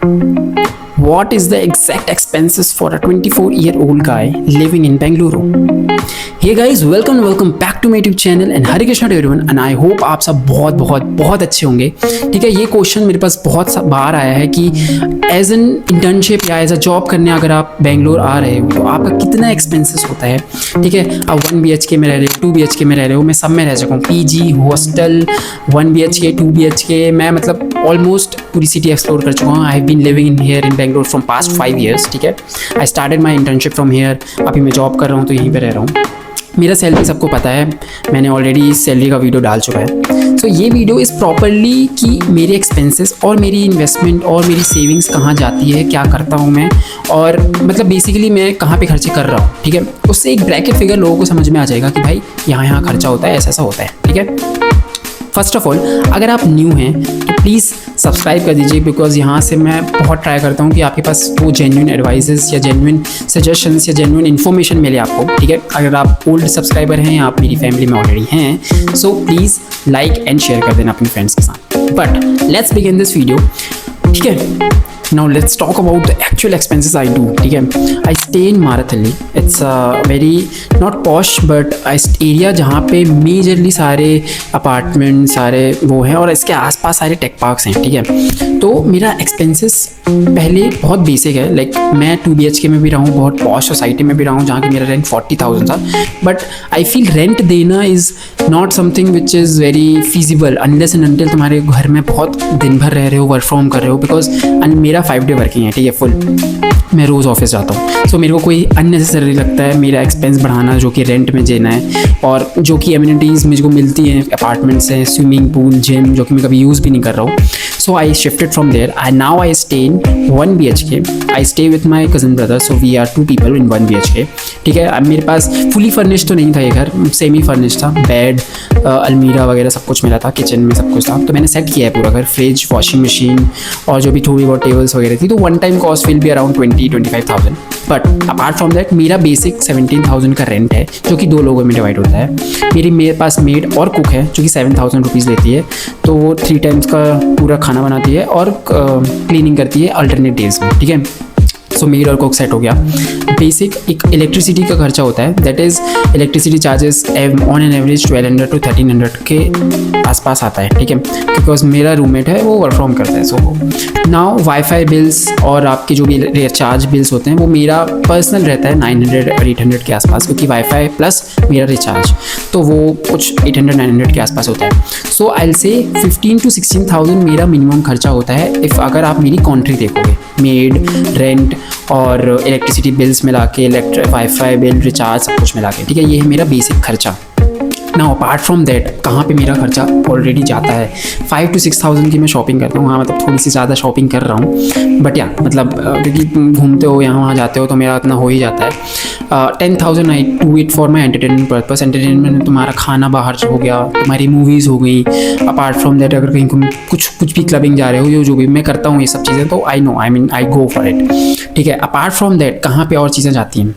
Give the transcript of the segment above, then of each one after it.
What is the exact expenses for a 24-year-old guy living in Bengaluru? Hey guys, welcome back to my YouTube channel and Hare Krishna to everyone and I hope आप सब बहुत अच्छे होंगे। ठीक है, ये question मेरे पास बहुत बार आया है कि एज एन इंटर्नशिप या एज अ जॉब करने अगर आप बेंगलोर आ रहे हो तो आपका कितना एक्सपेंसेस होता है। ठीक है, आप 1 BHK में रह रहे हो, 2 BHK में रह रहे हो, मैं सब में रह सकूँ, PG, हॉस्टल, 1 BHK, 2 BHK, मैं मतलब ऑलमोस्ट पूरी सिटी एक्सप्लोर कर चुका हूँ। I have been living in here in Bangalore from past 5 years। ठीक है, I started my internship from here, अभी मैं जॉब कर रहा हूँ तो यहीं पर रह रहा हूँ। मेरा सैलरी सबको पता है, मैंने ऑलरेडी इस सैलरी का वीडियो डाल चुका है। सो ये वीडियो इज़ प्रॉपरली कि मेरे एक्सपेंसेस और मेरी इन्वेस्टमेंट और मेरी सेविंग्स कहाँ जाती है, क्या करता हूँ मैं, और मतलब बेसिकली मैं कहाँ पे खर्चे कर रहा हूँ। ठीक है, उससे एक ब्रैकेट फिगर लोगों को समझ में आ जाएगा कि भाई यहाँ खर्चा होता है, ऐसा होता है। ठीक है, फर्स्ट ऑफ ऑल अगर आप न्यू हैं तो प्लीज़ सब्सक्राइब कर दीजिए, बिकॉज यहाँ से मैं बहुत ट्राई करता हूँ कि आपके पास वो जेन्युइन एडवाइजेस या जेन्युइन सजेशंस या जेन्युइन इन्फॉर्मेशन मिले आपको। ठीक है, अगर आप ओल्ड सब्सक्राइबर हैं या आप मेरी फैमिली में ऑलरेडी हैं, so please like and share कर देना अपने फ्रेंड्स के साथ। But let's begin this video. ठीक है, now let's talk about the actual expenses I do। ठीक है, I stay in Marathali। it's a very not posh but area जहाँ पे मेजरली सारे अपार्टमेंट सारे वो हैं और इसके आसपास सारे टेक पार्क्स हैं। ठीक है, तो मेरा एक्सपेंसेस पहले बहुत बेसिक है, लाइक मैं 2 BHK में भी रहा हूँ, बहुत पॉश सोसाइटी में भी रहा हूँ जहाँ की मेरा रेंट 40,000 था। बट आई फील रेंट देना is not something which is very feasible unless and until तुम्हारे घर में बहुत दिन भर रह रहे हो, वर्क फ्रॉम कर रहे हो। बिकॉज मेरा 5 डे वर्किंग है। ठीक है, फुल मैं रोज़ ऑफिस जाता हूँ। सो मेरे को कोई अननेसेसरी लगता है मेरा एक्सपेंस बढ़ाना जो कि रेंट में देना है, और जो कि एमिनिटीज़ मुझको मिलती हैं अपार्टमेंट्स हैं, स्विमिंग पूल, जिम, जो कि मैं कभी यूज़ भी नहीं कर रहा हूँ। So I shifted from there and now I stay in 1 BHK। I stay with my cousin brother, so we are 2 people in 1 BHK। ठीक है, अब मेरे पास फुली फर्निश तो नहीं था ये घर, सेमी फर्निश था, बेड, अलमीरा वगैरह सब कुछ मिला था, किचन में सब कुछ था। तो मैंने सेट किया है पूरा घर, फ्रिज, वॉशिंग मशीन और जो भी थोड़ी बहुत टेबल्स वगैरह थी। तो one time cost will be around 20-25,000। But apart from that मेरा बेसिक 17,000 का रेंट है जो कि 2 लोगों में डिवाइड होता है। मेरे पास मेड और कुक है जो कि 7,000 रुपीज़ लेती है, तो वो 3 टाइम्स का पूरा खाना बनाती है और क्लीनिंग करती है अल्टरनेट डेज में। ठीक है, सो मेड और कुक सेट हो गया। बेसिक एक इलेक्ट्रिसिटी का खर्चा होता है, that is electricity charges on an average 1200 to 1300 के आसपास आता है। ठीक है, बिकॉज मेरा रूममेट है वो वर्क फ्रॉम करता है। सो नाउ वाईफाई बिल्स और आपके जो भी रिचार्ज बिल्स होते हैं वो मेरा पर्सनल रहता है 900 और 800 के आसपास, क्योंकि वाईफाई प्लस मेरा रिचार्ज तो वो कुछ 800-900 के आसपास होता है। सो आई विल से 15,000 to 16,000 मेरा मिनिमम खर्चा होता है इफ़ अगर आप मेरी कॉन्ट्री देखोगे, मेड, रेंट और इलेक्ट्रिसिटी बिल्स मिला के, वाईफाई बिल, रिचार्ज सब कुछ मिला के। ठीक है, ये है मेरा बेसिक खर्चा। ना अपार्ट फ्रॉम दैट कहाँ पे मेरा खर्चा ऑलरेडी जाता है, 5,000 to 6,000 की मैं शॉपिंग करता हूँ। हाँ, मतलब थोड़ी सी ज़्यादा शॉपिंग कर रहा हूँ, बट या मतलब क्योंकि घूमते हो यहाँ वहाँ जाते हो तो मेरा इतना हो ही जाता है। 10,000 I do it for my entertainment purpose. Entertainment तुम्हारा खाना बाहर हो गया, तुम्हारी मूवीज़ हो गई। अपार्ट फ्रॉम दैट अगर कहीं कुछ भी क्लबिंग जा रहे हो, जो भी मैं करता हूँ ये सब चीज़ें, तो I know, I go for it. ठीक है, अपार्ट फ्रॉम दैट कहाँ पे और चीज़ें जाती हैं,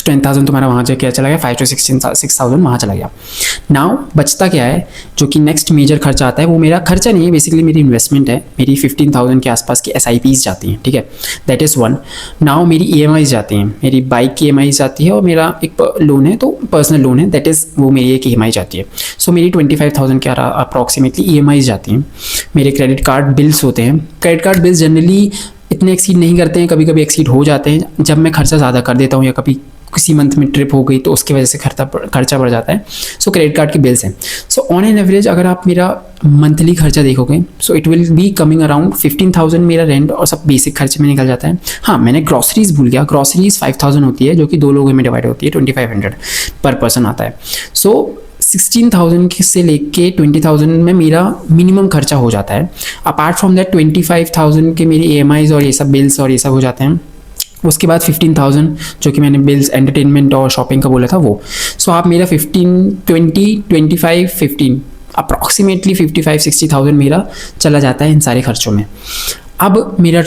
10,000 तुम्हारा वहाँ से क्या चला गया, 5,000 to 6,000 वहाँ चला गया। नाउ बचता क्या है, जो कि नेक्स्ट मेजर खर्चा आता है, वो मेरा खर्चा नहीं है, बेसिकली मेरी इन्वेस्टमेंट है। मेरी 15,000 के आसपास की SIPs जाती हैं। ठीक है, दैट इज़ वन। नाउ मेरी EMIs जाती हैं, मेरी बाइक की EMI जाती है और मेरा एक लोन है, तो पर्सनल लोन है, दैट इज़ वो मेरी एक EMI जाती है। सो मेरी 25,000 के अप्रॉक्सीमेटली EMIs जाती हैं। मेरे क्रेडिट कार्ड बिल्स होते हैं। क्रेडिट कार्ड बिल्स जनरली इतने एक्सीड नहीं करते हैं, कभी कभी एक्सीड हो जाते हैं जब मैं खर्चा ज़्यादा कर देता हूँ या कभी किसी मंथ में ट्रिप हो गई तो उसकी वजह से खर्चा बढ़ जाता है। सो क्रेडिट कार्ड के बिल्स हैं। सो ऑन एन एवरेज अगर आप मेरा मंथली खर्चा देखोगे, so it will be coming around 15,000 मेरा रेंट और सब बेसिक खर्चे में निकल जाता है। हाँ, मैंने ग्रॉसरीज भूल गया, ग्रॉसरीज 5,000 होती है जो कि 2 लोगों में डिवाइड होती है, 2,500 पर पर्सन आता है। सो 16,000 से लेके 20,000 में मेरा मिनिमम खर्चा हो जाता है। अपार्ट फ्रॉम दैट 25,000 के मेरी EMIs और ये सब बिल्स और ये सब हो जाते हैं। उसके बाद 15,000 जो कि मैंने बिल्स, एंटरटेनमेंट और शॉपिंग का बोला था वो। सो आप मेरा 15 अप्रॉक्सीमेटली 55-60,000 मेरा चला जाता है इन सारे खर्चों में। अब मेरा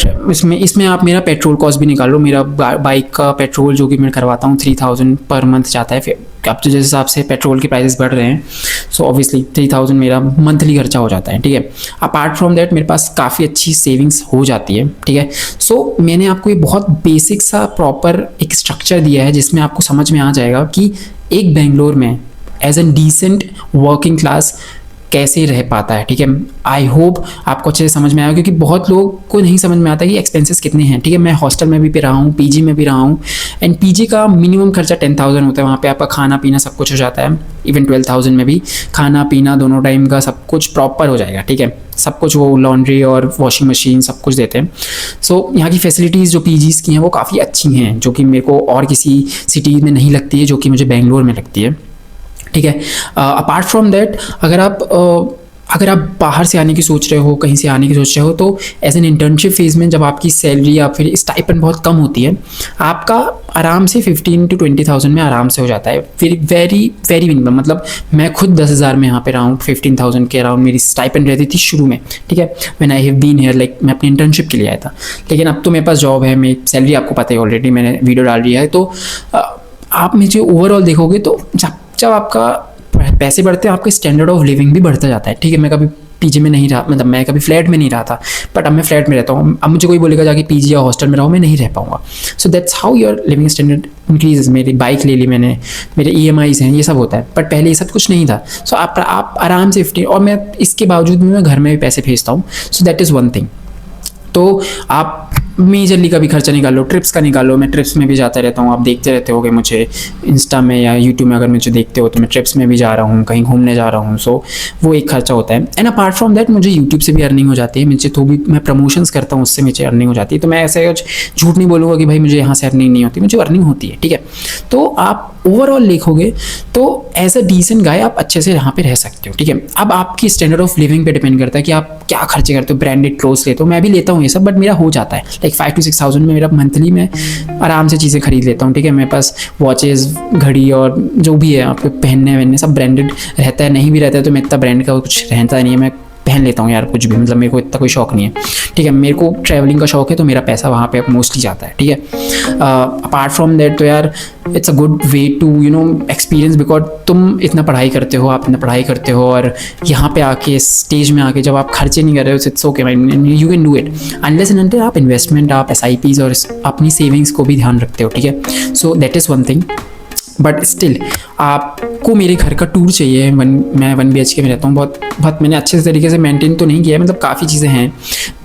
इसमें आप मेरा पेट्रोल कॉस्ट भी निकाल लो। मेरा बाइक का पेट्रोल जो कि मैं करवाता हूँ 3,000 पर मंथ जाता है अब तो जिस हिसाब से पेट्रोल के प्राइसेस बढ़ रहे हैं, सो ऑब्वियसली 3000 मेरा मंथली खर्चा हो जाता है, ठीक है। अपार्ट फ्रॉम दैट मेरे पास काफ़ी अच्छी सेविंग्स हो जाती है, ठीक है। सो मैंने आपको ये बहुत बेसिक सा प्रॉपर एक स्ट्रक्चर दिया है जिसमें आपको समझ में आ जाएगा कि एक बेंगलोर में as an decent working class कैसे रह पाता है, ठीक है। आई होप आपको अच्छे से समझ में आया, क्योंकि बहुत लोगों को नहीं समझ में आता कि एक्सपेंसेस कितने हैं, ठीक है। मैं हॉस्टल में भी रहा हूँ, पीजी में भी रहा हूँ, एंड पीजी का मिनिमम खर्चा 10,000 होता है। वहाँ पे आपका खाना पीना सब कुछ हो जाता है। इवन 12,000 में भी खाना पीना दोनों टाइम का सब कुछ प्रॉपर हो जाएगा, ठीक है। सब कुछ वो लॉन्ड्री और वॉशिंग मशीन सब कुछ देते हैं। सो यहाँ की फैसिलिटीज़ जो पीजीज़ की हैं वो काफ़ी अच्छी हैं, जो कि मेरे को और किसी सिटी में नहीं लगती है, जो कि मुझे बेंगलोर में लगती है, ठीक है। अपार्ट फ्रॉम दैट अगर आप बाहर से आने की सोच रहे हो, कहीं से आने की सोच रहे हो, तो एज एन इंटर्नशिप फेज़ में जब आपकी सैलरी या फिर स्टाइपेंड बहुत कम होती है, आपका आराम से 15 to 20,000 में आराम से हो जाता है। फिर वेरी वेरी मिनिमम, मतलब मैं खुद 10,000 में यहाँ पे रहा हूँ, 15,000 के अराउंड मेरी स्टाइपेंड रहती थी शुरू में, ठीक है। When I have been here, like मैं अपनी इंटर्नशिप के लिए आया था। लेकिन अब तो मेरे पास जॉब है, मेरी सैलरी आपको पता है ऑलरेडी, मैंने वीडियो डाल दिया है। तो आप मुझे ओवरऑल देखोगे तो जब आपका पैसे बढ़ते हैं, आपका स्टैंडर्ड ऑफ लिविंग भी बढ़ता जाता है, ठीक है। मैं कभी पीजी में नहीं रहा, मतलब मैं कभी फ्लैट में नहीं रहा था, बट अब मैं फ्लैट में रहता हूँ। अब मुझे कोई बोलेगा जाके पीजी या हॉस्टल में रहो, मैं नहीं रह पाऊंगा। So that's how your living standard increases. मेरी बाइक ले ली मैंने, मेरे EMIs हैं, ये सब होता है, बट पहले ये सब कुछ नहीं था। सो आप आराम से 15, और मैं इसके बावजूद भी मैं घर में भी पैसे भेजता हूँ। So that is one thing. तो आप मेजरली का भी खर्चा निकालो, ट्रिप्स का निकालो। मैं ट्रिप्स में भी जाता रहता हूँ, आप देखते रहते होगे मुझे इंस्टा में या यूट्यूब में, अगर मुझे देखते हो तो मैं ट्रिप्स में भी जा रहा हूँ, कहीं घूमने जा रहा हूँ। सो वो एक खर्चा होता है। एंड अपार्ट फ्रॉम दैट मुझे यूट्यूब से भी अर्निंग हो जाती है। मुझे तो भी मैं प्रमोशंस करता हूँ, उससे मुझे अर्निंग हो जाती है। तो मैं ऐसे झूठ नहीं बोलूँगा कि भाई मुझे यहाँ से अर्निंग नहीं होती, मुझे अर्निंग होती है, ठीक है। तो आप ओवरऑल देखोगे तो एज अ डिसेंट गाय आप अच्छे से यहाँ पे रह सकते हो, ठीक है। अब आपकी स्टैंडर्ड ऑफ लिविंग पे डिपेंड करता है कि आप क्या खर्चे करते हो। ब्रांडेड क्लोथ्स लेते हो, मैं भी लेता हूँ ये सब, बट मेरा हो जाता है लाइक 5 to 6,000 में मेरा मंथली में आराम से चीज़ें खरीद लेता हूँ, ठीक है। मेरे पास वॉचेस, घड़ी और जो भी है आपको पहनने सब ब्रांडेड रहता है। नहीं भी रहता है तो मैं इतना ब्रांड का कुछ रहता नहीं है, मैं पहन लेता हूँ यार कुछ भी, मतलब मेरे को इतना कोई शौक नहीं है, ठीक है। मेरे को ट्रैवलिंग का शौक है, तो मेरा पैसा वहाँ पे मोस्टली जाता है, ठीक है। अपार्ट फ्रॉम दैट तो यार it's a good way to experience, because तुम इतना पढ़ाई करते हो, आप इतना पढ़ाई करते हो, और यहाँ पे आके स्टेज में आके जब आप खर्चे नहीं कर रहे हो, it's okay man, you can do it unless and until आप इन्वेस्टमेंट, आप SIPs और अपनी सेविंग्स को भी ध्यान रखते हो, ठीक है। So that is one thing. But still आपको मेरे घर का टूर चाहिए। मैं 1 BHK में रहता हूँ, बहुत मैंने अच्छे तरीके से मेंटेन तो नहीं किया है, मतलब काफ़ी चीज़ें हैं।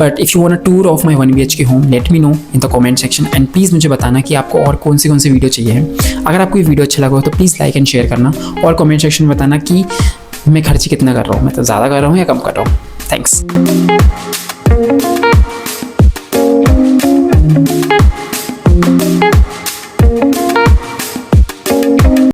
But if you want a tour of my 1 BHK home, let me know in the comment section, and please मुझे बताना कि आपको और कौन से वीडियो चाहिए हैं। अगर आपको ये वीडियो अच्छा लगा हो तो प्लीज़ लाइक एंड शेयर करना, और कमेंट सेक्शन में बताना कि मैं खर्च कितना कर रहा हूँ, मैं तो ज़्यादा कर रहा हूँ या कम कर रहा हूँ। थैंक्स।